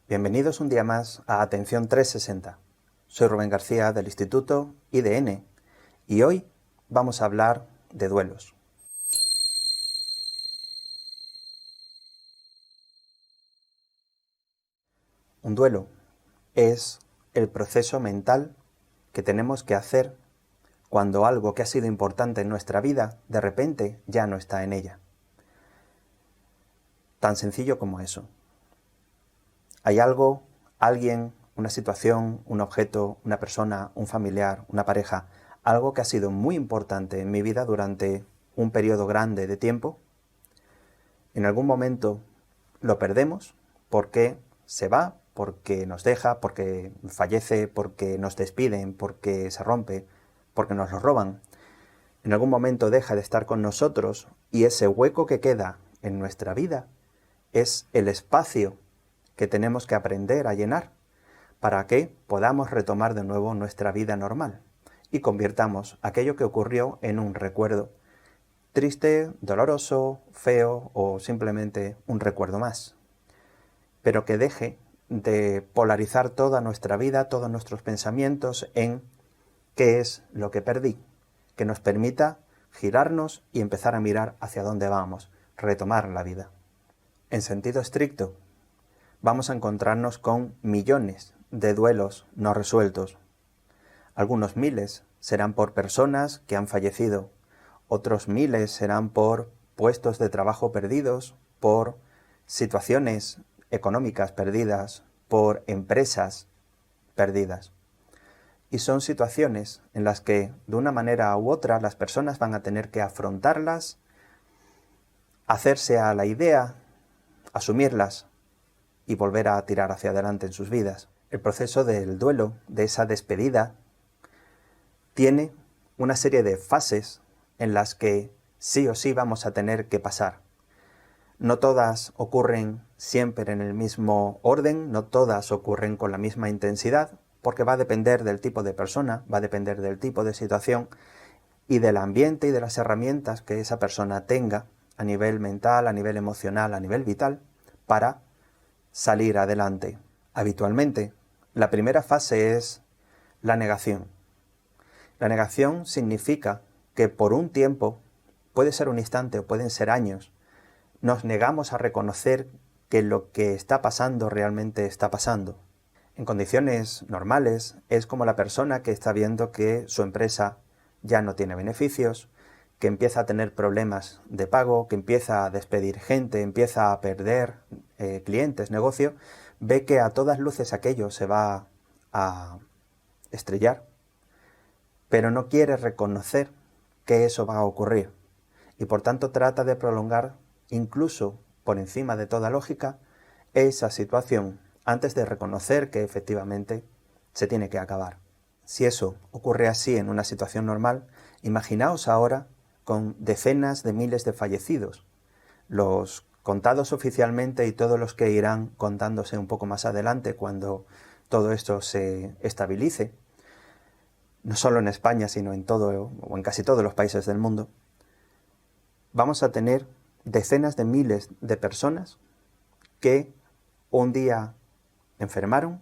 Bienvenidos un día más a Atención 360. Soy Rubén García del Instituto IDN y hoy vamos a hablar de duelos. Un duelo es el proceso mental que tenemos que hacer cuando algo que ha sido importante en nuestra vida de repente ya no está en ella. Tan sencillo como eso. Hay algo, alguien, una situación, un objeto, una persona, un familiar, una pareja, algo que ha sido muy importante en mi vida durante un periodo grande de tiempo. En algún momento lo perdemos porque se va, porque nos deja, porque fallece, porque nos despiden, porque se rompe, porque nos lo roban. En algún momento deja de estar con nosotros y ese hueco que queda en nuestra vida es el espacio que tenemos que aprender a llenar para que podamos retomar de nuevo nuestra vida normal y convirtamos aquello que ocurrió en un recuerdo triste, doloroso, feo o simplemente un recuerdo más, pero que deje de polarizar toda nuestra vida, todos nuestros pensamientos en qué es lo que perdí, que nos permita girarnos y empezar a mirar hacia dónde vamos, retomar la vida. En sentido estricto, vamos a encontrarnos con millones de duelos no resueltos. Algunos miles serán por personas que han fallecido, otros miles serán por puestos de trabajo perdidos, por situaciones económicas perdidas, por empresas perdidas. Y son situaciones en las que, de una manera u otra, las personas van a tener que afrontarlas, hacerse a la idea, asumirlas y volver a tirar hacia adelante en sus vidas. El proceso del duelo, de esa despedida, tiene una serie de fases en las que sí o sí vamos a tener que pasar. No todas ocurren siempre en el mismo orden, no todas ocurren con la misma intensidad, porque va a depender del tipo de persona, va a depender del tipo de situación y del ambiente y de las herramientas que esa persona tenga a nivel mental, a nivel emocional, a nivel vital, para salir adelante. Habitualmente, la primera fase es la negación. La negación significa que por un tiempo, puede ser un instante o pueden ser años, nos negamos a reconocer que lo que está pasando realmente está pasando. En condiciones normales es como la persona que está viendo que su empresa ya no tiene beneficios, que empieza a tener problemas de pago, que empieza a despedir gente, empieza a perder clientes, negocio, ve que a todas luces aquello se va a estrellar, pero no quiere reconocer que eso va a ocurrir y por tanto trata de prolongar, incluso por encima de toda lógica, esa situación antes de reconocer que efectivamente se tiene que acabar. Si eso ocurre así en una situación normal, imaginaos ahora con decenas de miles de fallecidos, los contados oficialmente y todos los que irán contándose un poco más adelante cuando todo esto se estabilice, no solo en España, sino en todo o en casi todos los países del mundo. Vamos a tener decenas de miles de personas que un día enfermaron,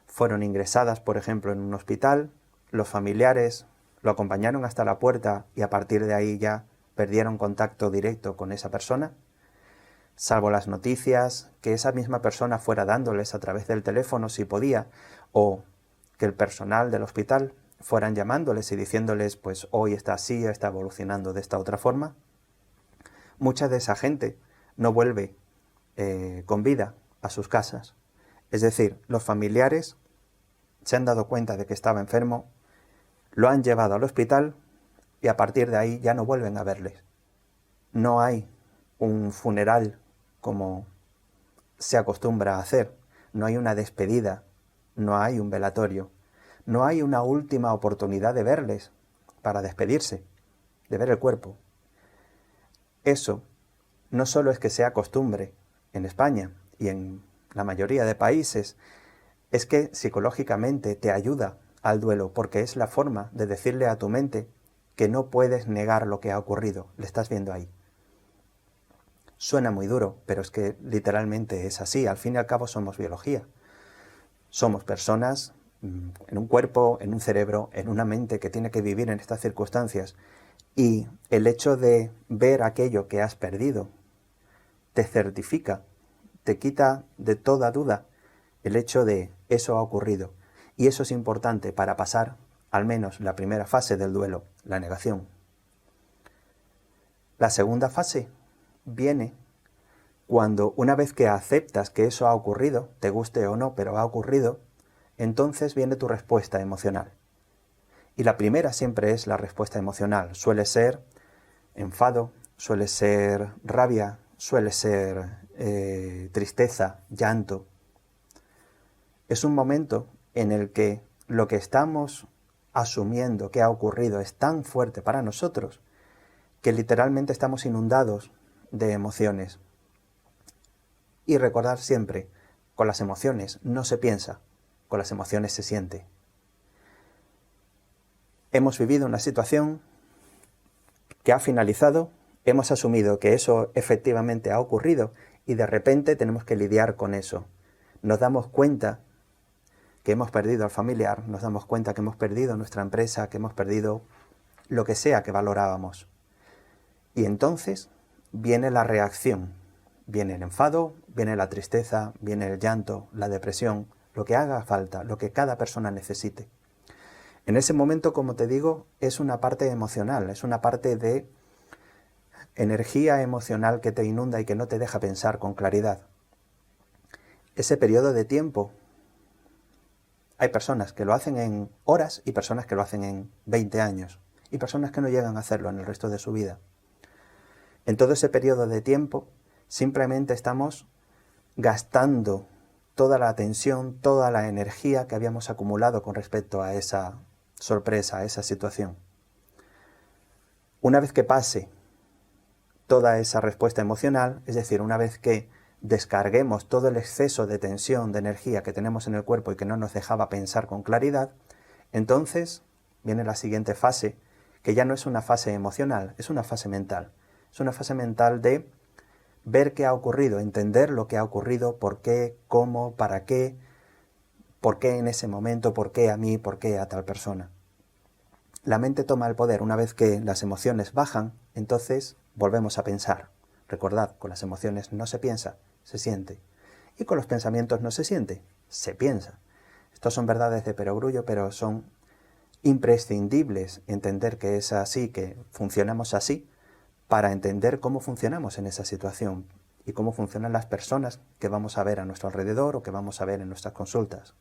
fueron ingresadas, por ejemplo, en un hospital, los familiares lo acompañaron hasta la puerta y a partir de ahí ya perdieron contacto directo con esa persona, salvo las noticias que esa misma persona fuera dándoles a través del teléfono si podía, o que el personal del hospital fueran llamándoles y diciéndoles pues hoy está así, está evolucionando de esta otra forma. Mucha de esa gente no vuelve con vida a sus casas. Es decir, los familiares se han dado cuenta de que estaba enfermo, lo han llevado al hospital y a partir de ahí ya no vuelven a verles. No hay un funeral como se acostumbra a hacer, no hay una despedida, no hay un velatorio, no hay una última oportunidad de verles para despedirse, de ver el cuerpo. Eso no solo es que sea costumbre en España y en la mayoría de países, es que psicológicamente te ayuda al duelo, porque es la forma de decirle a tu mente que no puedes negar lo que ha ocurrido, le estás viendo ahí. Suena muy duro, pero es que literalmente es así. Al fin y al cabo somos biología. Somos personas en un cuerpo, en un cerebro, en una mente que tiene que vivir en estas circunstancias. Y el hecho de ver aquello que has perdido te certifica, te quita de toda duda el hecho de eso ha ocurrido. Y eso es importante para pasar al menos la primera fase del duelo, la negación. La segunda fase viene cuando una vez que aceptas que eso ha ocurrido, te guste o no, pero ha ocurrido, entonces viene tu respuesta emocional. Y la primera siempre es la respuesta emocional. Suele ser enfado, suele ser rabia, suele ser tristeza, llanto. Es un momento en el que lo que estamos asumiendo que ha ocurrido es tan fuerte para nosotros que literalmente estamos inundados de emociones. Y recordar siempre, con las emociones no se piensa, con las emociones se siente. Hemos vivido una situación que ha finalizado, hemos asumido que eso efectivamente ha ocurrido y de repente tenemos que lidiar con eso. Nos damos cuenta que hemos perdido al familiar, nos damos cuenta que hemos perdido nuestra empresa, que hemos perdido lo que sea que valorábamos. Y entonces viene la reacción, viene el enfado, viene la tristeza, viene el llanto, la depresión, lo que haga falta, lo que cada persona necesite. En ese momento, como te digo, es una parte emocional, es una parte de energía emocional que te inunda y que no te deja pensar con claridad. Ese periodo de tiempo, hay personas que lo hacen en horas y personas que lo hacen en 20 años y personas que no llegan a hacerlo en el resto de su vida. En todo ese periodo de tiempo simplemente estamos gastando toda la atención, toda la energía que habíamos acumulado con respecto a esa sorpresa, a esa situación. Una vez que pase toda esa respuesta emocional, es decir, una vez que descarguemos todo el exceso de tensión, de energía que tenemos en el cuerpo y que no nos dejaba pensar con claridad, entonces viene la siguiente fase, que ya no es una fase emocional, es una fase mental. Es una fase mental de ver qué ha ocurrido, entender lo que ha ocurrido, por qué, cómo, para qué, por qué en ese momento, por qué a mí, por qué a tal persona. La mente toma el poder una vez que las emociones bajan, entonces volvemos a pensar. Recordad, con las emociones no se piensa, se siente. Y con los pensamientos no se siente, se piensa. Estos son verdades de perogrullo, pero son imprescindibles entender que es así, que funcionamos así, para entender cómo funcionamos en esa situación y cómo funcionan las personas que vamos a ver a nuestro alrededor o que vamos a ver en nuestras consultas.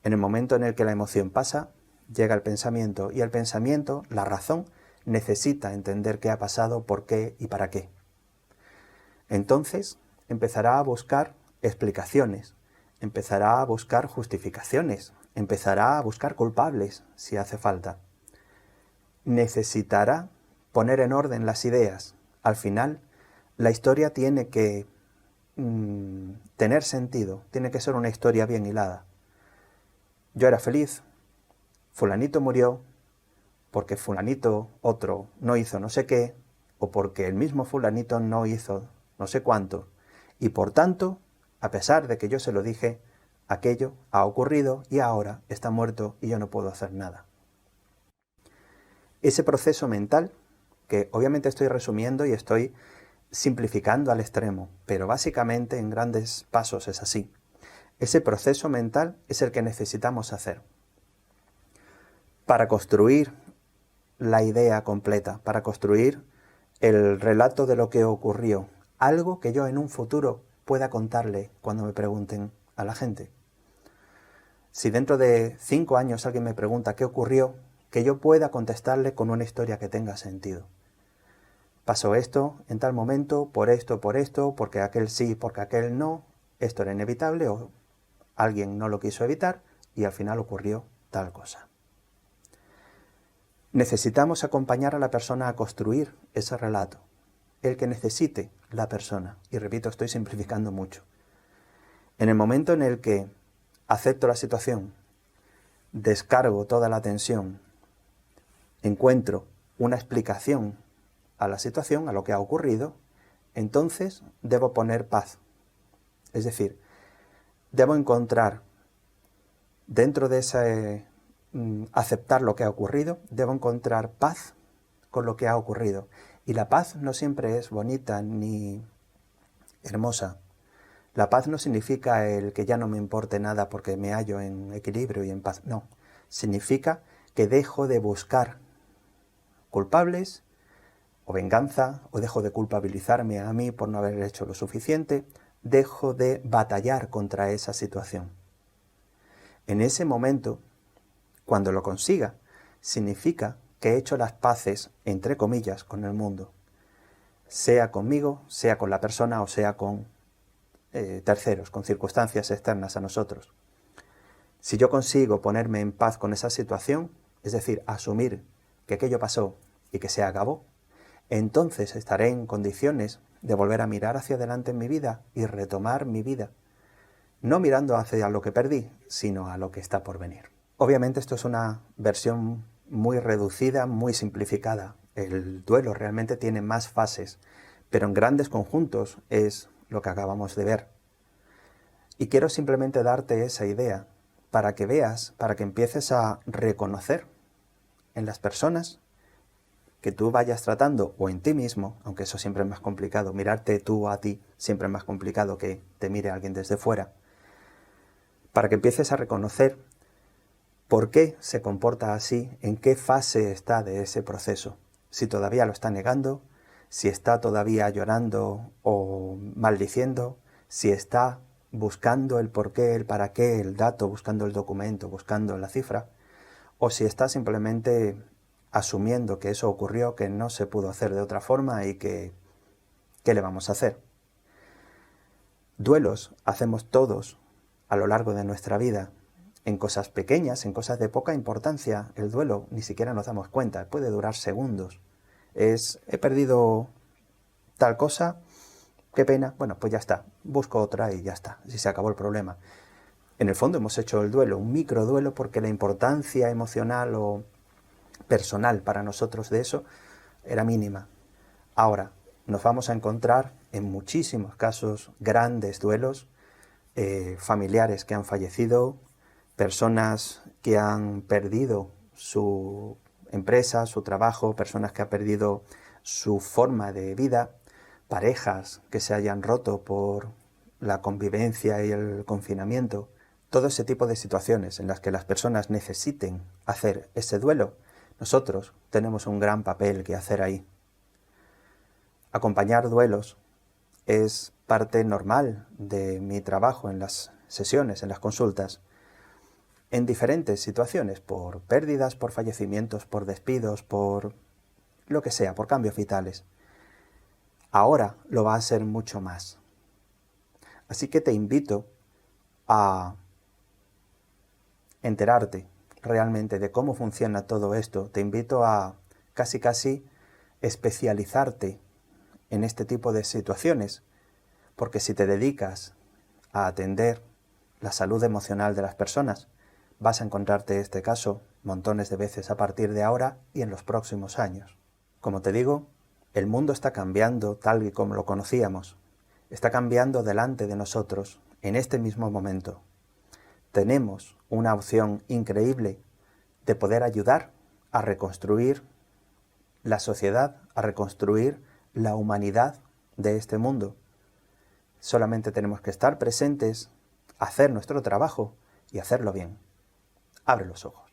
En el momento en el que la emoción pasa, llega el pensamiento y el pensamiento, la razón, necesita entender qué ha pasado, por qué y para qué. Entonces empezará a buscar explicaciones, empezará a buscar justificaciones, empezará a buscar culpables si hace falta. Necesitará poner en orden las ideas. Al final, la historia tiene que tener sentido, tiene que ser una historia bien hilada. Yo era feliz, fulanito murió, porque fulanito otro no hizo no sé qué, o porque el mismo fulanito no hizo no sé cuánto, y por tanto, a pesar de que yo se lo dije, aquello ha ocurrido y ahora está muerto y yo no puedo hacer nada. Ese proceso mental, que obviamente estoy resumiendo y estoy simplificando al extremo, pero básicamente en grandes pasos es así. Ese proceso mental es el que necesitamos hacer para construir la idea completa, para construir el relato de lo que ocurrió, algo que yo en un futuro pueda contarle cuando me pregunten a la gente. Si dentro de 5 años alguien me pregunta qué ocurrió, que yo pueda contestarle con una historia que tenga sentido. Pasó esto en tal momento, por esto, porque aquel sí, porque aquel no, esto era inevitable o alguien no lo quiso evitar y al final ocurrió tal cosa. Necesitamos acompañar a la persona a construir ese relato, el que necesite la persona. Y repito, estoy simplificando mucho. En el momento en el que acepto la situación, descargo toda la tensión, encuentro una explicación a la situación, a lo que ha ocurrido, entonces debo poner paz. Es decir, debo encontrar dentro de ese aceptar lo que ha ocurrido, debo encontrar paz con lo que ha ocurrido. Y la paz no siempre es bonita ni hermosa. La paz no significa el que ya no me importe nada porque me hallo en equilibrio y en paz. No, significa que dejo de buscar culpables o venganza, o dejo de culpabilizarme a mí por no haber hecho lo suficiente, dejo de batallar contra esa situación. En ese momento, cuando lo consiga, significa que he hecho las paces, entre comillas, con el mundo. Sea conmigo, sea con la persona o sea con terceros, con circunstancias externas a nosotros. Si yo consigo ponerme en paz con esa situación, es decir, asumir que aquello pasó y que se acabó, entonces estaré en condiciones de volver a mirar hacia adelante en mi vida y retomar mi vida. No mirando hacia lo que perdí, sino a lo que está por venir. Obviamente esto es una versión muy reducida, muy simplificada. El duelo realmente tiene más fases, pero en grandes conjuntos es lo que acabamos de ver. Y quiero simplemente darte esa idea para que veas, para que empieces a reconocer en las personas que tú vayas tratando, o en ti mismo, aunque eso siempre es más complicado, mirarte tú a ti siempre es más complicado que te mire alguien desde fuera, para que empieces a reconocer por qué se comporta así, en qué fase está de ese proceso, si todavía lo está negando, si está todavía llorando o maldiciendo, si está buscando el porqué, el para qué, el dato, buscando el documento, buscando la cifra, o si está simplemente asumiendo que eso ocurrió, que no se pudo hacer de otra forma y que ¿qué le vamos a hacer? Duelos hacemos todos a lo largo de nuestra vida, en cosas pequeñas, en cosas de poca importancia. El duelo ni siquiera nos damos cuenta, puede durar segundos. He perdido tal cosa, qué pena, bueno, pues ya está, busco otra y ya está, si se acabó el problema. En el fondo hemos hecho el duelo, un microduelo, porque la importancia emocional o personal para nosotros de eso era mínima. Ahora, nos vamos a encontrar en muchísimos casos grandes duelos, familiares que han fallecido, personas que han perdido su empresa, su trabajo, personas que han perdido su forma de vida, parejas que se hayan roto por la convivencia y el confinamiento, todo ese tipo de situaciones en las que las personas necesiten hacer ese duelo. Nosotros tenemos un gran papel que hacer ahí. Acompañar duelos es parte normal de mi trabajo en las sesiones, en las consultas, en diferentes situaciones, por pérdidas, por fallecimientos, por despidos, por lo que sea, por cambios vitales. Ahora lo va a ser mucho más. Así que te invito a enterarte realmente de cómo funciona todo esto. Te invito a casi especializarte en este tipo de situaciones, porque si te dedicas a atender la salud emocional de las personas, vas a encontrarte este caso montones de veces a partir de ahora y en los próximos años. Como te digo, el mundo está cambiando tal y como lo conocíamos. Está cambiando delante de nosotros, en este mismo momento. Tenemos una opción increíble de poder ayudar a reconstruir la sociedad, a reconstruir la humanidad de este mundo. Solamente tenemos que estar presentes, hacer nuestro trabajo y hacerlo bien. Abre los ojos.